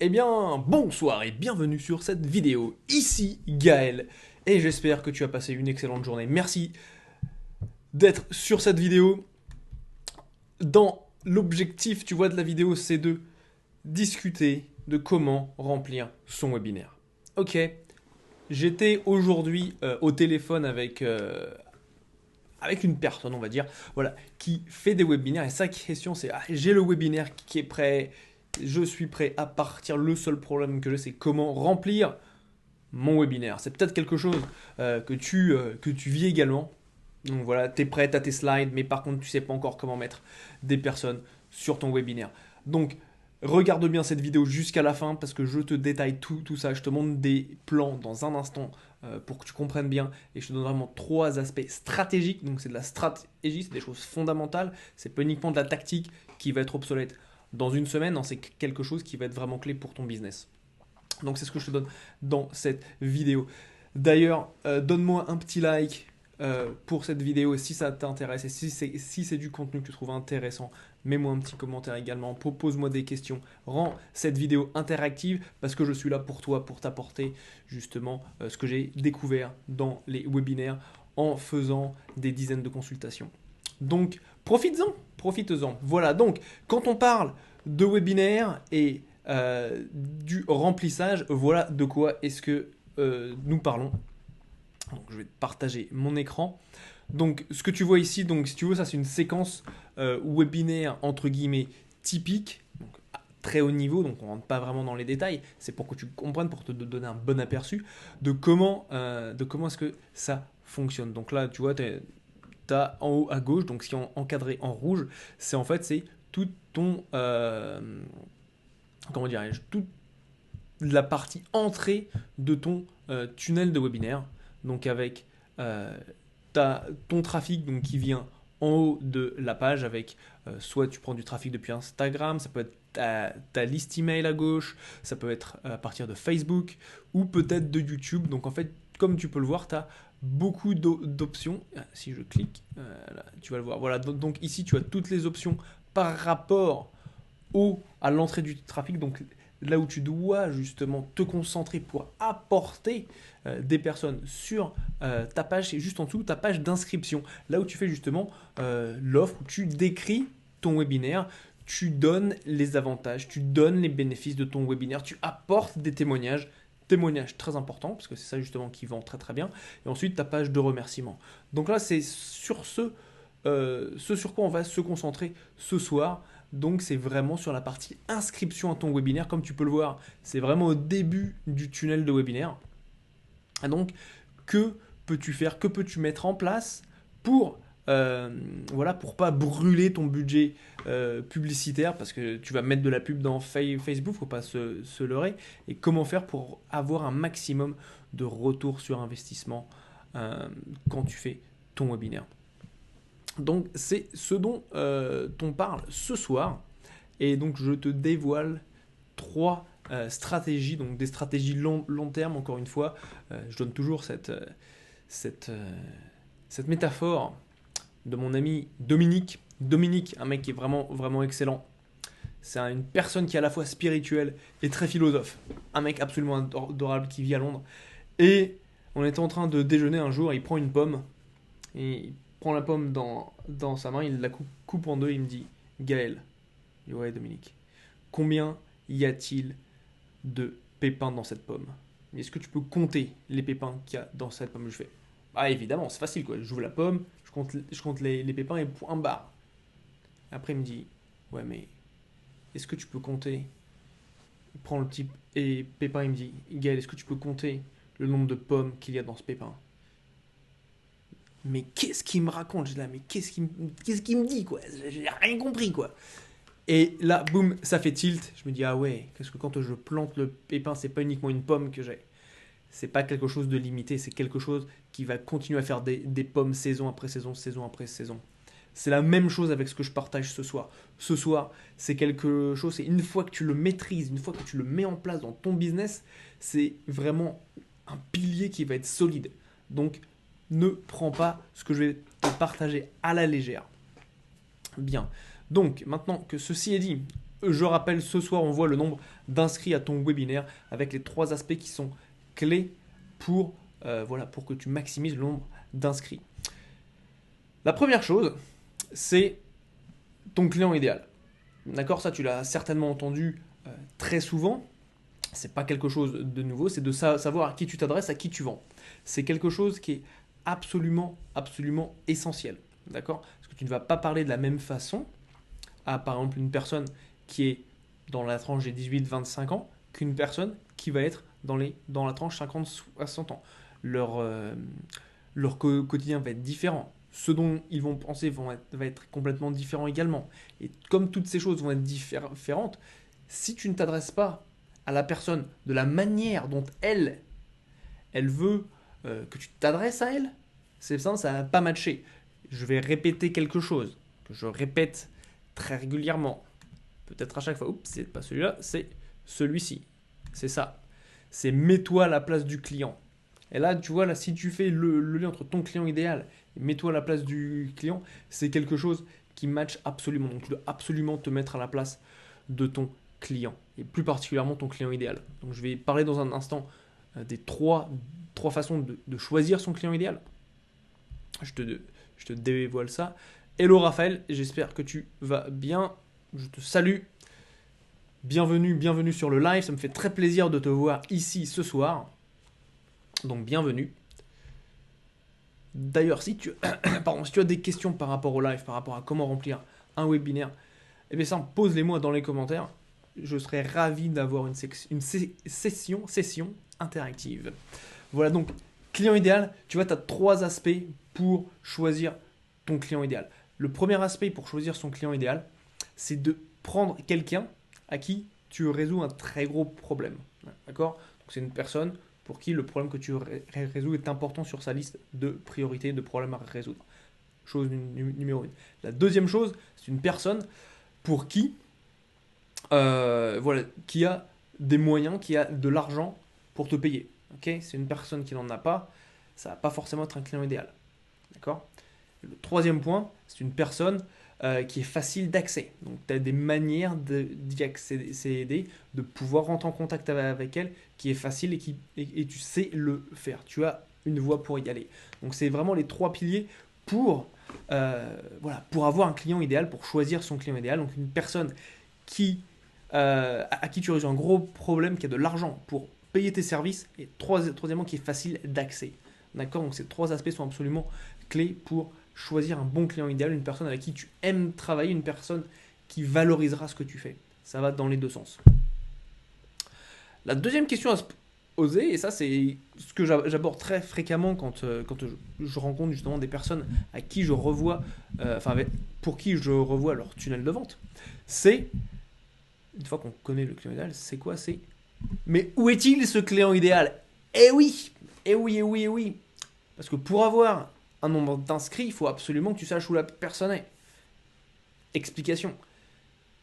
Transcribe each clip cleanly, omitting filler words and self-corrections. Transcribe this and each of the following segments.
Eh bien, bonsoir et bienvenue sur cette vidéo. Ici Gaël et j'espère que tu as passé une excellente journée. Merci d'être sur cette vidéo. Dans l'objectif, tu vois, de la vidéo, c'est de discuter de comment remplir son webinaire. Ok, j'étais aujourd'hui au téléphone avec une personne, on va dire, voilà, qui fait des webinaires. Et sa question, c'est j'ai le webinaire qui est prêt, je suis prêt à partir. Le seul problème que j'ai, c'est comment remplir mon webinaire. C'est peut-être quelque chose que tu vis également. Donc voilà, tu es prêt, tu as tes slides, mais par contre, tu sais pas encore comment mettre des personnes sur ton webinaire. Donc, regarde bien cette vidéo jusqu'à la fin parce que je te détaille tout ça. Je te montre des plans dans un instant pour que tu comprennes bien. Et je te donne vraiment trois aspects stratégiques. Donc, c'est de la stratégie, c'est des choses fondamentales. C'est pas uniquement de la tactique qui va être obsolète dans une semaine. Non, c'est quelque chose qui va être vraiment clé pour ton business. Donc c'est ce que je te donne dans cette vidéo. D'ailleurs, donne-moi un petit like pour cette vidéo si ça t'intéresse et si c'est du contenu que tu trouves intéressant. Mets-moi un petit commentaire également, pose-moi des questions. Rends cette vidéo interactive parce que je suis là pour toi, pour t'apporter justement ce que j'ai découvert dans les webinaires en faisant des dizaines de consultations. Donc profites-en. Voilà, donc quand on parle de webinaire et du remplissage, voilà de quoi est-ce que nous parlons. Donc, je vais partager mon écran. Donc ce que tu vois ici, donc si tu veux, ça c'est une séquence webinaire entre guillemets typique, donc à très haut niveau, donc on rentre pas vraiment dans les détails, c'est pour que tu comprennes, pour te donner un bon aperçu de comment est-ce que ça fonctionne. Donc là, tu vois, tu as en haut à gauche, donc ce qui est encadré en rouge, c'est en fait c'est tout ton comment dirais-je, toute la partie entrée de ton tunnel de webinaire. Donc avec ton trafic donc, qui vient en haut de la page avec soit tu prends du trafic depuis Instagram, ça peut être ta liste email à gauche, ça peut être à partir de Facebook ou peut-être de YouTube. Donc en fait, comme tu peux le voir, tu as beaucoup d'options. Si je clique, là, tu vas le voir. Voilà, donc ici tu as toutes les options par rapport à l'entrée du trafic, donc là où tu dois justement te concentrer pour apporter des personnes sur ta page, c'est juste en dessous ta page d'inscription, là où tu fais justement l'offre, où tu décris ton webinaire, tu donnes les avantages, tu donnes les bénéfices de ton webinaire, tu apportes des témoignages très importants, parce que c'est ça justement qui vend très très bien, et ensuite ta page de remerciement. Donc là, c'est sur ce sur quoi on va se concentrer ce soir. Donc c'est vraiment sur la partie inscription à ton webinaire. Comme tu peux le voir, c'est vraiment au début du tunnel de webinaire. Et donc, que peux-tu faire, que peux-tu mettre en place pour voilà, pour pas brûler ton budget publicitaire, parce que tu vas mettre de la pub dans Facebook, faut pas se leurrer. Et comment faire pour avoir un maximum de retour sur investissement quand tu fais ton webinaire. Donc c'est ce dont on parle ce soir. Et donc je te dévoile trois stratégies, donc des stratégies long terme, encore une fois. Je donne toujours cette, cette métaphore de mon ami Dominique. Dominique, un mec qui est vraiment, vraiment excellent. C'est une personne qui est à la fois spirituelle et très philosophe. Un mec absolument adorable qui vit à Londres. Et on était en train de déjeuner un jour, il prend une pomme, et il prend la pomme dans sa main, il la coupe en deux, il me dit Gaël, je dis, ouais Dominique, combien y a-t-il de pépins dans cette pomme? Est-ce que tu peux compter les pépins qu'il y a dans cette pomme? Je fais ah évidemment, c'est facile quoi, j'ouvre la pomme, je compte les pépins et point barre. Après il me dit ouais mais est-ce que tu peux compter? Il prend le petit pépin, il me dit Gaël, est-ce que tu peux compter le nombre de pommes qu'il y a dans ce pépin? Mais qu'est-ce qu'il me raconte? Je dis là, mais qu'est-ce qu'il me dit quoi? J'ai rien compris quoi. Et là, boum, ça fait tilt. Je me dis, ah ouais, parce que quand je plante le pépin, c'est pas uniquement une pomme que j'ai. C'est pas quelque chose de limité, c'est quelque chose qui va continuer à faire des pommes saison après saison, saison après saison. C'est la même chose avec ce que je partage ce soir. Ce soir, c'est quelque chose, c'est une fois que tu le maîtrises, une fois que tu le mets en place dans ton business, c'est vraiment un pilier qui va être solide. Donc, ne prends pas ce que je vais te partager à la légère. Bien. Donc, maintenant que ceci est dit, je rappelle, ce soir, on voit le nombre d'inscrits à ton webinaire avec les 3 aspects qui sont clés pour, voilà, pour que tu maximises le nombre d'inscrits. La première chose, c'est ton client idéal. D'accord, ça tu l'as certainement entendu très souvent. C'est pas quelque chose de nouveau, c'est de savoir à qui tu t'adresses, à qui tu vends. C'est quelque chose qui est absolument, absolument essentiel. D'accord? Parce que tu ne vas pas parler de la même façon à, par exemple, une personne qui est dans la tranche des 18-25 ans qu'une personne qui va être dans la tranche 50-60 ans. Leur quotidien va être différent. Ce dont ils vont penser va être complètement différent également. Et comme toutes ces choses vont être différentes, si tu ne t'adresses pas à la personne de la manière dont elle veut que tu t'adresses à elle, c'est simple, ça ne va pas matcher. Je vais répéter quelque chose que je répète très régulièrement, peut-être à chaque fois. Oups, c'est pas celui-là, c'est celui-ci. C'est ça. C'est mets-toi à la place du client. Et là, tu vois, là, si tu fais le lien entre ton client idéal et mets-toi à la place du client, c'est quelque chose qui match absolument. Donc, tu dois absolument te mettre à la place de ton client et plus particulièrement ton client idéal. Donc, je vais parler dans un instant des trois façons de choisir son client idéal. Je te dévoile ça. Hello Raphaël, j'espère que tu vas bien. Je te salue. Bienvenue sur le live. Ça me fait très plaisir de te voir ici ce soir. Donc bienvenue. D'ailleurs, si tu as des questions par rapport au live, par rapport à comment remplir un webinaire, eh bien ça, pose-les-moi dans les commentaires. Je serais ravi d'avoir une session interactive. Voilà, donc client idéal, tu vois, tu as 3 aspects pour choisir ton client idéal. Le premier aspect pour choisir son client idéal, c'est de prendre quelqu'un à qui tu résous un très gros problème. D'accord? Donc c'est une personne pour qui le problème que tu résous est important sur sa liste de priorités, de problèmes à résoudre. Chose numéro 1. La deuxième chose, c'est une personne pour qui, qui a des moyens, qui a de l'argent pour te payer. Okay, c'est une personne qui n'en a pas, ça va pas forcément être un client idéal. D'accord? Le troisième point, c'est une personne qui est facile d'accès. Donc, tu as des manières d'y accéder, de pouvoir rentrer en contact avec elle, qui est facile et tu sais le faire. Tu as une voie pour y aller. Donc, c'est vraiment les 3 piliers pour avoir un client idéal, pour choisir son client idéal. Donc, une personne à qui tu résous un gros problème, qui a de l'argent pour payer tes services, et troisièmement, qui est facile d'accès. D'accord? Donc, ces 3 aspects sont absolument clés pour choisir un bon client idéal, une personne avec qui tu aimes travailler, une personne qui valorisera ce que tu fais. Ça va dans les 2 sens. La deuxième question à se poser, et ça c'est ce que j'aborde très fréquemment quand je rencontre justement des personnes à qui je revois, pour qui je revois leur tunnel de vente, c'est, une fois qu'on connaît le client idéal, c'est quoi? C'est, mais où est-il ce client idéal? Eh oui, eh oui, eh oui, eh oui. Parce que pour avoir un nombre d'inscrits, il faut absolument que tu saches où la personne est. Explication.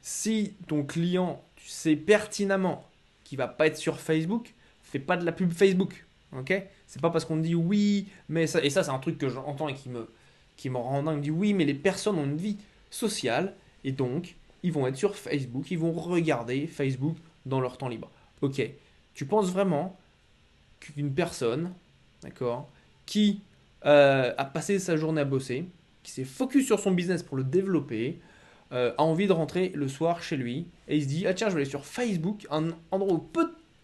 Si ton client, tu sais pertinemment qu'il va pas être sur Facebook, fais pas de la pub Facebook. Ok? C'est pas parce qu'on te dit oui, mais ça, et ça c'est un truc que j'entends et qui me rend dingue. Me dit oui, mais les personnes ont une vie sociale et donc ils vont être sur Facebook, ils vont regarder Facebook dans leur temps libre. Ok. Tu penses vraiment qu'une personne, d'accord, qui a passé sa journée à bosser, qui s'est focus sur son business pour le développer, a envie de rentrer le soir chez lui et il se dit ah tiens je vais aller sur Facebook, un endroit où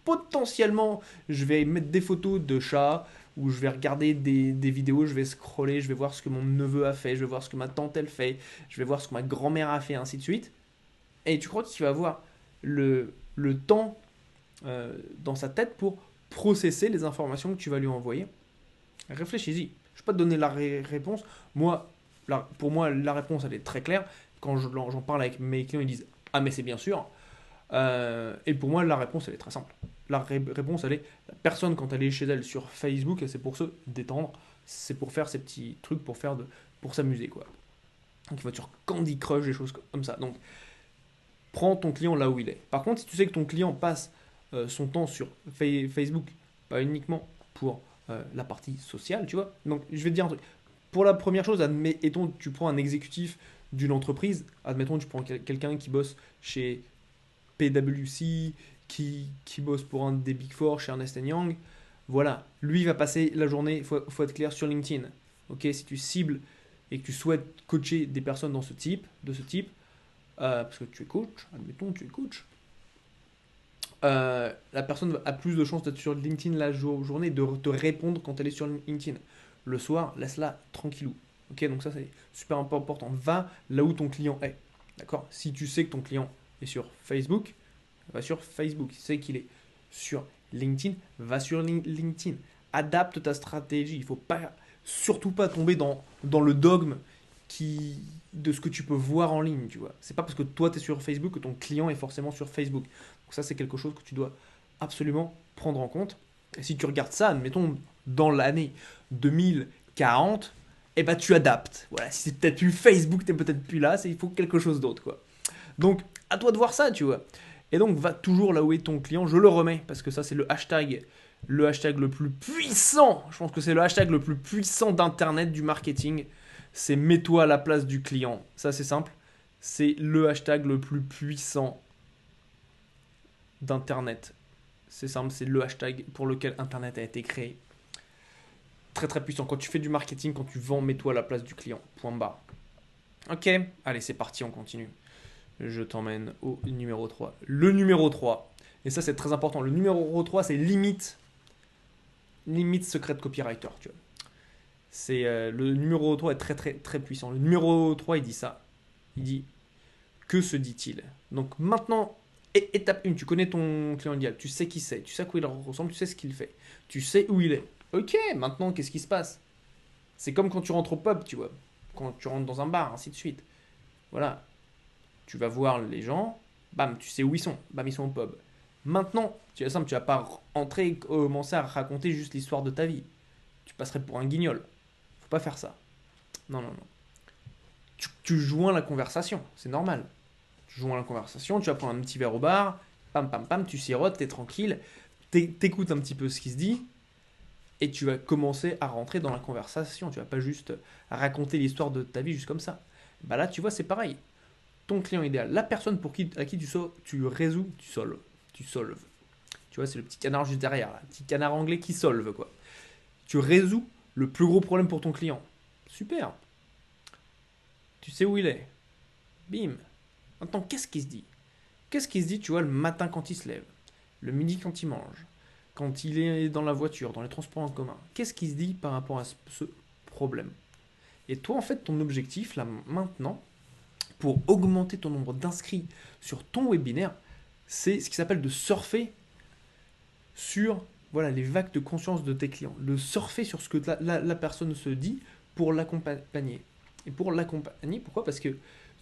potentiellement je vais mettre des photos de chats, où je vais regarder des vidéos, je vais scroller, je vais voir ce que mon neveu a fait, je vais voir ce que ma tante elle fait, je vais voir ce que ma grand-mère a fait, ainsi de suite. Et tu crois qu'il va avoir le temps dans sa tête pour processer les informations que tu vas lui envoyer? Réfléchis-y. Je ne vais pas te donner la réponse. Pour moi, la réponse, elle est très claire. Quand j'en parle avec mes clients, ils disent « Ah, mais c'est bien sûr ». Et pour moi, la réponse, elle est très simple. La réponse, elle est la personne, quand elle est chez elle sur Facebook, c'est pour se détendre. C'est pour faire ces petits trucs, pour s'amuser, quoi. Donc, il va sur Candy Crush, des choses comme ça. Donc, prends ton client là où il est. Par contre, si tu sais que ton client passe son temps sur Facebook, pas uniquement pour la partie sociale, tu vois. Donc, je vais te dire un truc. Pour la première chose, admettons, tu prends un exécutif d'une entreprise. Admettons, tu prends quelqu'un qui bosse chez PwC, qui bosse pour un des Big Four chez Ernst Young. Voilà, lui va passer la journée, faut être clair, sur LinkedIn. Ok, si tu cibles et que tu souhaites coacher des personnes de ce type, parce que tu es coach, admettons, tu es coach, la personne a plus de chances d'être sur LinkedIn la journée et de te répondre quand elle est sur LinkedIn. Le soir, laisse-la tranquillou. Ok, donc ça c'est super important. Va là où ton client est. D'accord. Si tu sais que ton client est sur Facebook, va sur Facebook. Si tu sais qu'il est sur LinkedIn, va sur LinkedIn. Adapte ta stratégie. Il ne faut pas, surtout pas tomber dans le dogme de ce que tu peux voir en ligne. Tu vois. C'est pas parce que toi tu es sur Facebook que ton client est forcément sur Facebook. Donc ça c'est quelque chose que tu dois absolument prendre en compte. Et si tu regardes ça, admettons, dans l'année 2040, eh ben tu adaptes. Voilà, si c'est peut-être plus Facebook, t'es peut-être plus là, il faut quelque chose d'autre, quoi. Donc, à toi de voir ça, tu vois. Et donc, va toujours là où est ton client. Je le remets, parce que ça, c'est le hashtag le plus puissant. Je pense que c'est le hashtag le plus puissant d'Internet, du marketing. C'est mets-toi à la place du client. Ça, c'est simple. C'est le hashtag le plus puissant d'Internet. C'est simple, c'est le hashtag pour lequel Internet a été créé. Très très puissant. Quand tu fais du marketing, quand tu vends, mets-toi à la place du client. Point barre. Ok, allez, c'est parti, on continue. Je t'emmène au numéro 3. Le numéro 3, et ça c'est très important, le numéro 3 c'est limite secret de copywriter. Tu vois. C'est, le numéro 3 est très très très puissant. Le numéro 3 il dit ça. Il dit, que se dit-il? Donc maintenant, étape 1, tu connais ton client idéal, tu sais qui c'est, tu sais à quoi il ressemble, tu sais ce qu'il fait, tu sais où il est. Ok, maintenant qu'est-ce qui se passe? C'est comme quand tu rentres au pub, tu vois, quand tu rentres dans un bar, ainsi de suite. Voilà, tu vas voir les gens, bam, tu sais où ils sont, bam, ils sont au pub. Maintenant, tu vas simple, tu vas pas entrer et commencer à raconter juste l'histoire de ta vie. Tu passerais pour un guignol. Faut pas faire ça. Non, non, non. Tu joins la conversation, c'est normal. Tu joins la conversation, tu vas prendre un petit verre au bar, pam, pam, pam, tu sirotes, t'es tranquille, t'écoutes un petit peu ce qui se dit, et tu vas commencer à rentrer dans la conversation. Tu vas pas juste raconter l'histoire de ta vie juste comme ça. Bah là, tu vois, c'est pareil. Ton client idéal, la personne à qui tu résous, tu solves. Tu vois, c'est le petit canard juste derrière, là, petit canard anglais qui solve, quoi. Tu résous le plus gros problème pour ton client. Super. Tu sais où il est. Bim. Maintenant, qu'est-ce qu'il se dit? Qu'est-ce qu'il se dit, tu vois, le matin quand il se lève, le midi quand il mange, quand il est dans la voiture, dans les transports en commun? Qu'est-ce qu'il se dit par rapport à ce problème? Et toi, en fait, ton objectif, là, maintenant, pour augmenter ton nombre d'inscrits sur ton webinaire, c'est ce qui s'appelle de surfer sur, voilà, les vagues de conscience de tes clients. De surfer sur ce que la personne se dit pour l'accompagner. Et pour l'accompagner, pourquoi? Parce que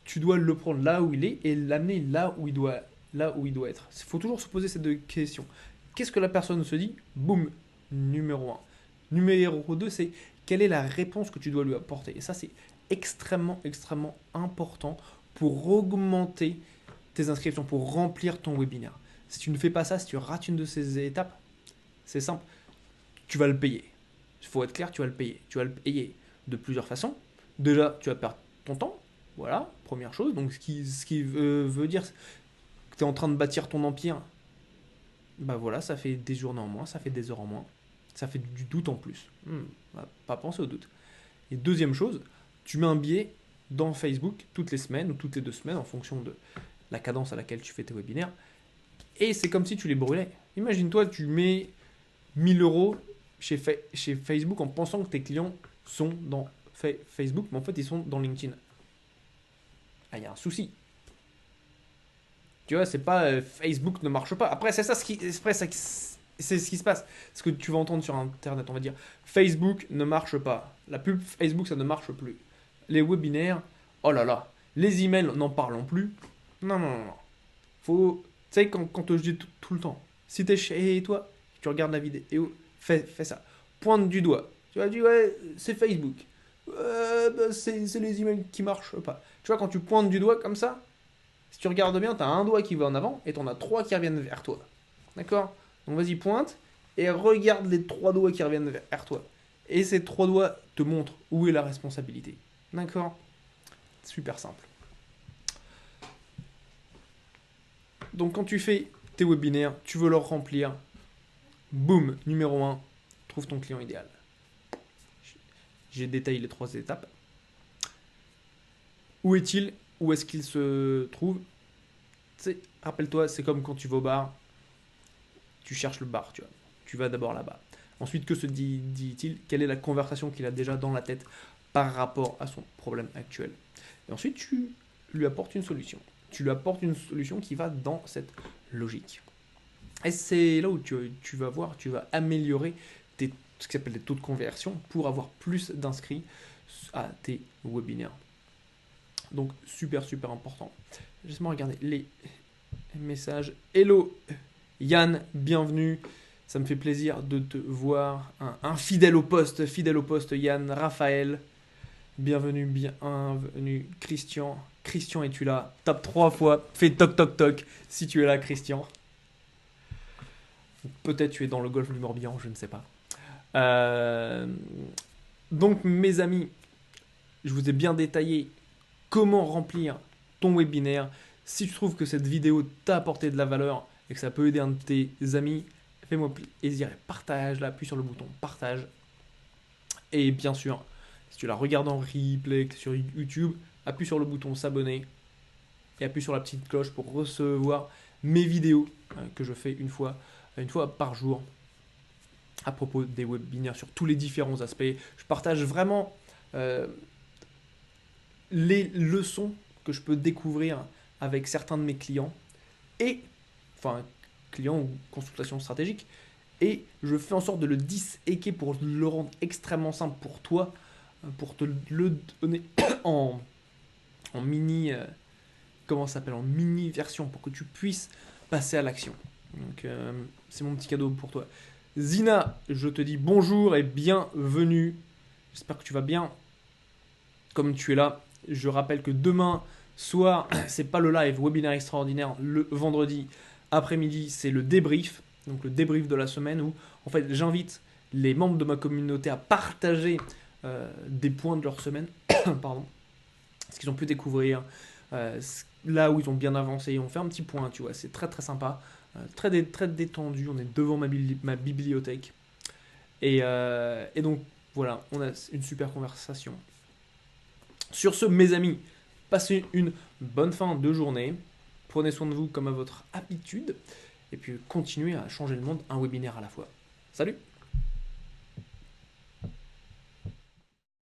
tu dois le prendre là où il est et l'amener là où il doit être. Il faut toujours se poser ces deux questions. Qu'est-ce que la personne se dit? Boum, numéro un. Numéro 2, c'est quelle est la réponse que tu dois lui apporter. Et ça, c'est extrêmement, extrêmement important pour augmenter tes inscriptions, pour remplir ton webinaire. Si tu ne fais pas ça, si tu rates une de ces étapes, c'est simple, tu vas le payer. Il faut être clair, tu vas le payer. Tu vas le payer de plusieurs façons. Déjà, tu vas perdre ton temps. Voilà, première chose. Donc, ce qui veut dire que tu es en train de bâtir ton empire. Bah voilà, ça fait des journées en moins, ça fait des heures en moins. Ça fait du doute en plus. On va pas penser au doute. Et deuxième chose, tu mets un billet dans Facebook toutes les semaines ou toutes les 2 semaines en fonction de la cadence à laquelle tu fais tes webinaires. Et c'est comme si tu les brûlais. Imagine-toi, tu mets 1000 euros chez Facebook en pensant que tes clients sont dans Facebook, mais en fait ils sont dans LinkedIn. Ah, il y a un souci. Tu vois, c'est pas Facebook ne marche pas. Après, c'est ce qui se passe. Ce que tu vas entendre sur Internet, on va dire Facebook ne marche pas. La pub Facebook, ça ne marche plus. Les webinaires, oh là là. Les emails, n'en parlons plus. Non, non, non, non. Faut, tu sais, quand je dis tout le temps, si t'es chez toi, tu regardes la vidéo, fais ça. Pointe du doigt. Tu vas dire, ouais, c'est Facebook. Bah, c'est les emails qui marchent pas. Tu vois, quand tu pointes du doigt comme ça, si tu regardes bien, tu as un doigt qui va en avant et tu en as 3 qui reviennent vers toi. D'accord? Donc vas-y, pointe et regarde les 3 doigts qui reviennent vers toi. Et ces 3 doigts te montrent où est la responsabilité. D'accord? Super simple. Donc quand tu fais tes webinaires, tu veux leur remplir, boum, numéro 1, trouve ton client idéal. J'ai détaillé les 3 étapes. Où est-il? Où est-ce qu'il se trouve? Rappelle-toi, c'est comme quand tu vas au bar, tu cherches le bar, tu vois. Tu vas d'abord là-bas. Ensuite, que se dit-il? Quelle est la conversation qu'il a déjà dans la tête par rapport à son problème actuel? Et ensuite, tu lui apportes une solution. Tu lui apportes une solution qui va dans cette logique. Et c'est là où tu vas voir, tu vas améliorer ce qui s'appelle des taux de conversion pour avoir plus d'inscrits à tes webinaires. Donc super super important. Laisse-moi regarder les messages. Hello Yann, bienvenue. Ça me fait plaisir de te voir. Un fidèle au poste Yann. Raphaël, bienvenue Christian. Christian, es-tu là? Tape 3 fois, fais toc toc toc si tu es là Christian. Peut-être tu es dans le golfe du Morbihan, je ne sais pas. Donc mes amis, je vous ai bien détaillé comment remplir ton webinaire. Si tu trouves que cette vidéo t'a apporté de la valeur et que ça peut aider un de tes amis, fais-moi plaisir et partage-la, appuie sur le bouton partage. Et bien sûr, si tu la regardes en replay sur YouTube, appuie sur le bouton s'abonner et appuie sur la petite cloche pour recevoir mes vidéos que je fais une fois par jour à propos des webinaires sur tous les différents aspects. Je partage vraiment les leçons que je peux découvrir avec certains de mes clients clients ou consultations stratégiques, et je fais en sorte de le disséquer pour le rendre extrêmement simple pour toi, pour te le donner en mini en mini version pour que tu puisses passer à l'action. Donc c'est mon petit cadeau pour toi. Zina, je te dis bonjour et bienvenue. J'espère que tu vas bien comme tu es là. Je rappelle que demain soir, c'est pas le live webinaire extraordinaire, le vendredi après-midi, c'est le débrief, donc le débrief de la semaine où en fait j'invite les membres de ma communauté à partager des points de leur semaine, pardon, ce qu'ils ont pu découvrir, là où ils ont bien avancé, on fait un petit point, tu vois, c'est très très sympa, très détendu, on est devant ma bibliothèque, et donc voilà, on a une super conversation. Sur ce, mes amis, passez une bonne fin de journée. Prenez soin de vous comme à votre habitude. Et puis continuez à changer le monde un webinaire à la fois. Salut!